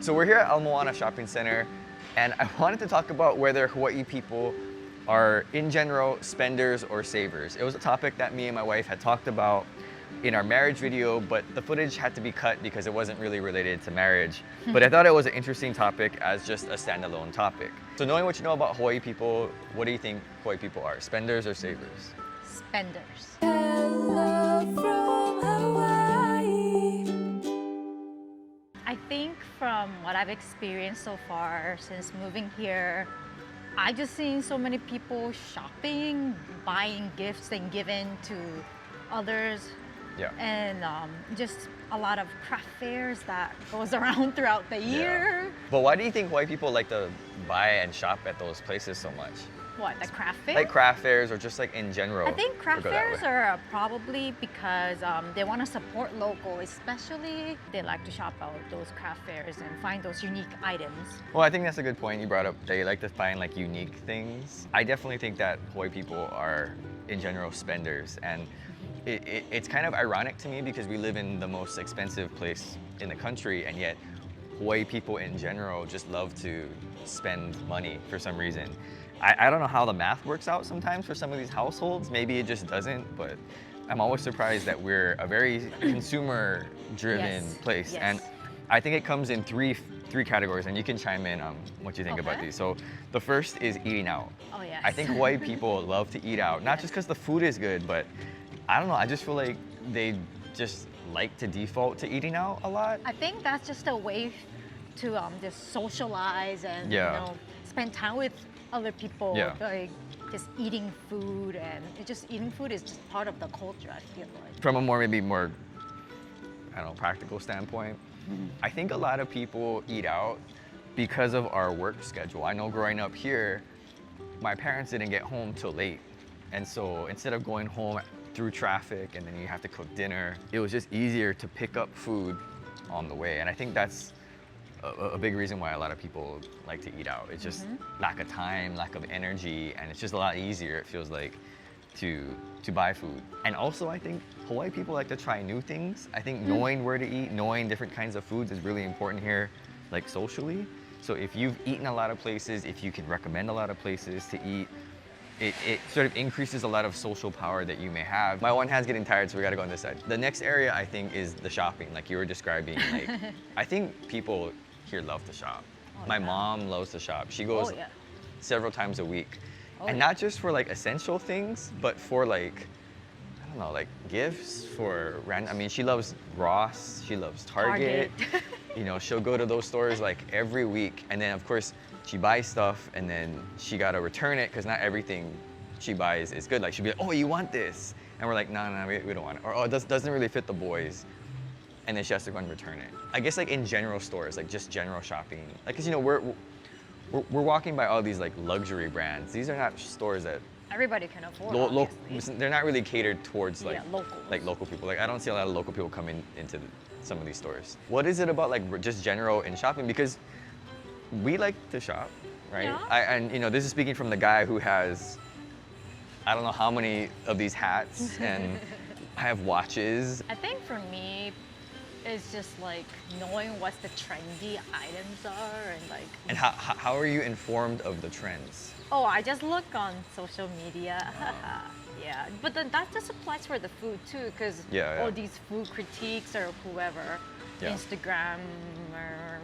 So we're here at Al Shopping Center, and I wanted to talk about whether Hawaii people are, in general, spenders or savers. It was a topic that me and my wife had talked about in our marriage video, but the footage had to be cut because it wasn't really related to marriage. But I thought it was an interesting topic as just a standalone topic. So knowing what you know about Hawaii people, what do you think Hawaii people are, spenders or savers? Spenders. Hello from Hawaii. I think from what I've experienced so far since moving here, I just seen so many people shopping, buying gifts and giving to others. Yeah. And just a lot of craft fairs that goes around throughout the year. Yeah. But why do you think Hawaii people like to buy and shop at those places so much? What, the craft fair? Like craft fairs or just like in general? I think craft fairs are probably because they want to support local, especially they like to shop out those craft fairs and find those unique items. Well, I think that's a good point you brought up. They like to find like unique things. I definitely think that Hawaii people are in general spenders, and it's kind of ironic to me because we live in the most expensive place in the country, and yet Hawaii people in general just love to spend money for some reason. I don't know how the math works out sometimes for some of these households. Maybe it just doesn't, but I'm always surprised that we're a very consumer-driven place. Yes. And I think it comes in three categories, and you can chime in on what you think about these. So the first is eating out. Oh, yes. I think Hawaii people love to eat out, not just because the food is good, but I don't know, I just feel like they just like to default to eating out a lot. I think that's just a way to just socialize and spend time with other people. Yeah. Like just eating food, and eating food is just part of the culture, I feel like. From a maybe more, I don't know, practical standpoint, I think a lot of people eat out because of our work schedule. I know growing up here, my parents didn't get home till late. And so instead of going home through traffic and then you have to cook dinner, it was just easier to pick up food on the way. And I think that's a big reason why a lot of people like to eat out. It's just lack of time, lack of energy, and it's just a lot easier, it feels like, to buy food. And also I think Hawaii people like to try new things. I think knowing where to eat, knowing different kinds of foods is really important here, like socially. So if you've eaten a lot of places, if you can recommend a lot of places to eat, it sort of increases a lot of social power that you may have. My one hand's getting tired, so we gotta go on this side. The next area I think is the shopping, like you were describing. Like, I think people here love to shop. My mom loves to shop. She goes several times a week. And not just for like essential things, but for like, I don't know, like gifts for random. I mean, she loves Ross, she loves Target. You know, she'll go to those stores like every week. And then of course, she buys stuff and then she gotta return it because not everything she buys is good. Like she'll be like, oh, you want this? And we're like, no, we don't want it. Or oh, it doesn't really fit the boys. And then she has to go and return it. I guess like in general stores, like just general shopping. Like, cause you know, we're walking by all these like luxury brands. These are not stores that Everybody can afford they're not really catered towards like local people. Like I don't see a lot of local people come into some of these stores. What is it about like just general in shopping? Because we like to shop, right? Yeah. And you know, this is speaking from the guy who has, I don't know how many of these hats and I have watches. I think for me, it's just like knowing what the trendy items are and like. And how are you informed of the trends? Oh, I just look on social media. Yeah, but then that just applies for the food too, because all these food critiques or whoever, Instagram, or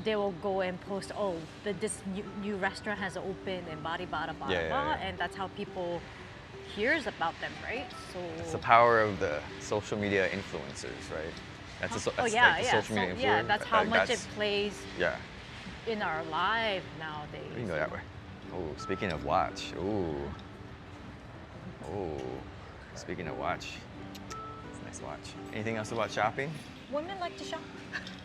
they will go and post, oh, this new restaurant has opened and blah, blah, blah, blah, and that's how people hears about them, right? So it's the power of the social media influencers, right? That's the social media influence. Yeah, that's how much it plays in our life nowadays. You can go that way. Oh, speaking of watch. Oh, speaking of watch. It's a nice watch. Anything else about shopping? Women like to shop.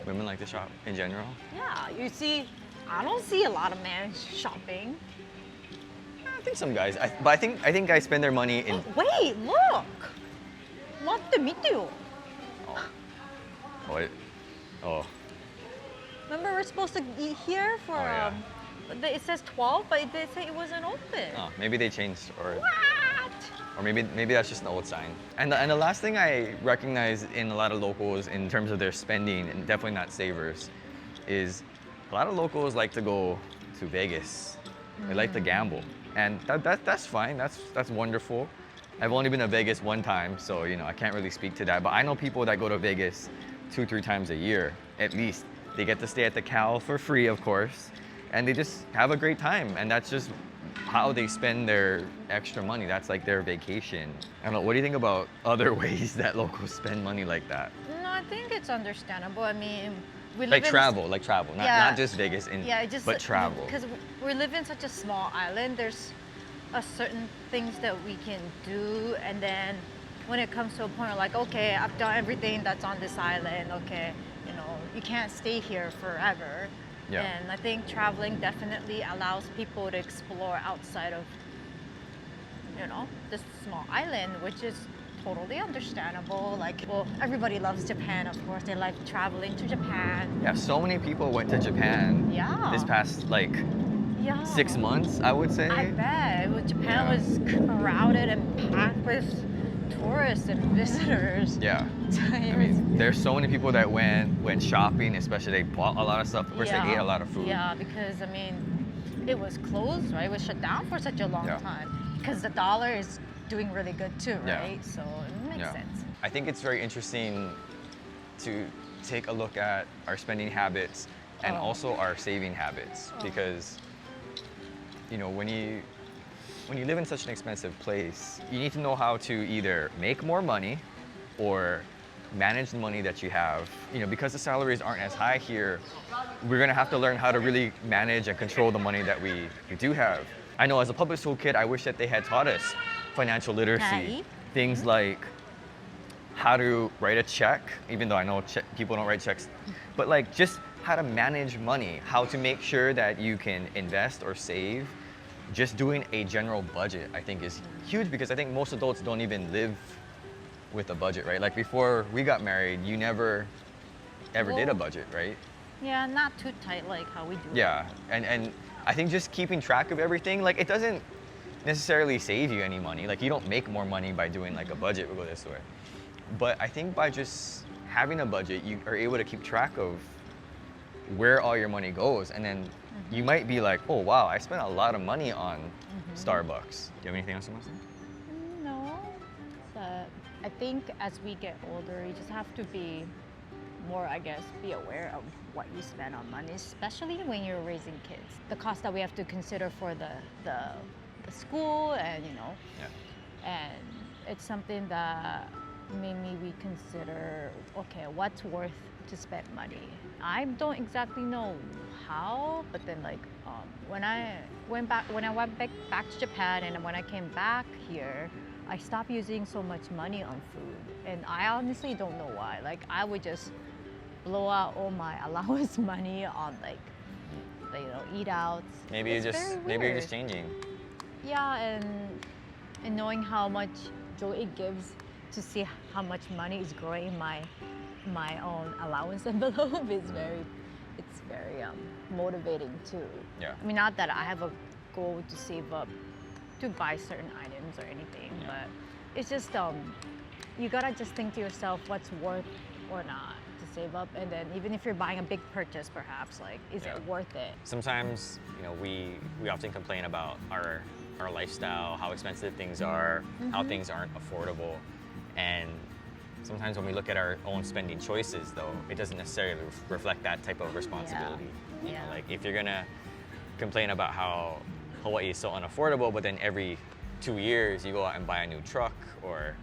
Women like to shop in general? Yeah, you see, I don't see a lot of men shopping. I think some guys, but I think guys spend their money in. Wait, look! What the meteor? Oh. Remember we're supposed to eat here for it says 12, but they say it wasn't open. Oh, maybe they changed or. What? Or maybe that's just an old sign. And the last thing I recognize in a lot of locals in terms of their spending, and definitely not savers, is a lot of locals like to go to Vegas. They like to gamble, and that's fine. That's wonderful. I've only been to Vegas one time, so I can't really speak to that. But I know people that go to Vegas 2-3 times a year at least. They get to stay at the Cal for free, of course, and they just have a great time. And that's just how they spend their extra money. That's like their vacation. I don't know. What do you think about other ways that locals spend money like that? No, I think it's understandable. I mean, we live Like in travel, not just Vegas, but travel. Because we live in such a small island, there's a certain things that we can do, and then when it comes to a point of like, okay, I've done everything that's on this island, okay, you can't stay here forever. Yeah. And I think traveling definitely allows people to explore outside of, this small island, which is totally understandable. Like, well, everybody loves Japan, of course. They like traveling to Japan. Yeah, so many people went to Japan this past 6 months, I would say. I bet. Japan was crowded and packed with tourists and visitors. Yeah. I mean, there's so many people that went shopping, especially they bought a lot of stuff. Of course, they ate a lot of food. Yeah, because, I mean, it was closed, right? It was shut down for such a long time. Because the dollar is doing really good too, right? Yeah. So it makes sense. I think it's very interesting to take a look at our spending habits and also our saving habits, because when you live in such an expensive place, you need to know how to either make more money or manage the money that you have. Because the salaries aren't as high here, we're gonna have to learn how to really manage and control the money that we do have. I know as a public school kid, I wish that they had taught us financial literacy. Things like how to write a check, even though I know people don't write checks, but just how to manage money, how to make sure that you can invest or save. Just doing a general budget, I think, is huge, because I think most adults don't even live with a budget, right? Like before we got married, you never ever did a budget, right? Yeah, not too tight like how we do. Yeah, and I think just keeping track of everything, it doesn't necessarily save you any money. You don't make more money by doing a budget, we'll go this way. But I think by just having a budget, you are able to keep track of where all your money goes, and then you might be like, oh wow, I spent a lot of money on Starbucks. Do you have anything else you want to say? No, but I think as we get older, you just have to be more, I guess, be aware of what you spend on money, especially when you're raising kids. The cost that we have to consider for the school, and and it's something that made me reconsider, okay, what's worth to spend money? I don't exactly know how, but then when I went back to Japan, and when I came back here, I stopped using so much money on food, and I honestly don't know why. I would just blow out all my allowance money on eat outs. Maybe you're just changing. Yeah, and knowing how much joy it gives to see how much money is growing in my own allowance envelope is very motivating too. Yeah. I mean, not that I have a goal to save up to buy certain items or anything, but it's just you gotta just think to yourself what's worth or not to save up, and then even if you're buying a big purchase, perhaps is it worth it? Sometimes we often complain about our lifestyle, how expensive things are, how things aren't affordable, and sometimes when we look at our own spending choices, though, it doesn't necessarily reflect that type of responsibility. You know, if you're gonna complain about how Hawaii is so unaffordable, but then every 2 years you go out and buy a new truck, or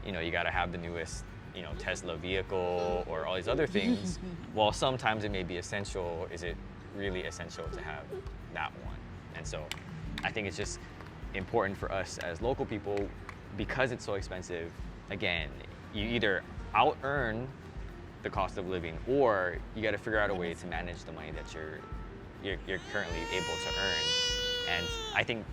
you gotta have the newest Tesla vehicle, or all these other things. While sometimes it may be essential, is it really essential to have that one? And so I think it's just important for us as local people, because it's so expensive. Again, you either out earn the cost of living, or you got to figure out a way to manage the money that you're currently able to earn. And I think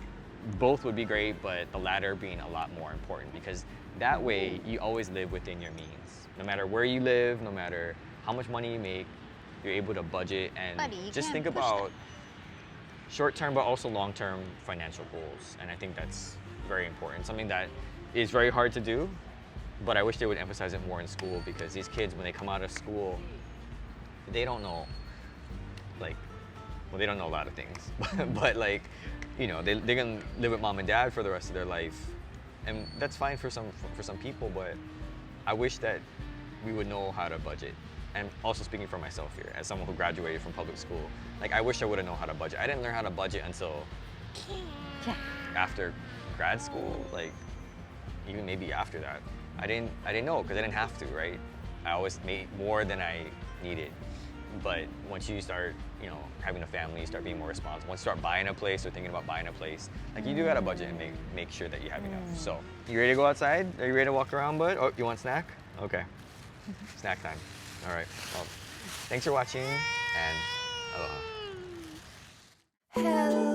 both would be great, but the latter being a lot more important, because that way you always live within your means. No matter where you live, no matter how much money you make, you're able to budget and just think about short-term but also long-term financial goals. And I think that's very important, something that is very hard to do, but I wish they would emphasize it more in school, because these kids, when they come out of school, they don't know like, well, they don't know a lot of things, but like, you know, they're gonna live with mom and dad for the rest of their life, and that's fine for some people. But I wish that we would know how to budget. And also speaking for myself here, as someone who graduated from public school, like I wish I would have known how to budget. I didn't learn how to budget until after grad school, like even maybe after that. I didn't know because I didn't have to, right? I always made more than I needed. But once you start, you know, having a family, you start being more responsible. Once you start buying a place or thinking about buying a place, like you do gotta budget and make sure that you have enough. So, you ready to go outside? Are you ready to walk around, bud? Oh, you want snack? Okay. Snack time. All right. Well, thanks for watching and aloha. Hello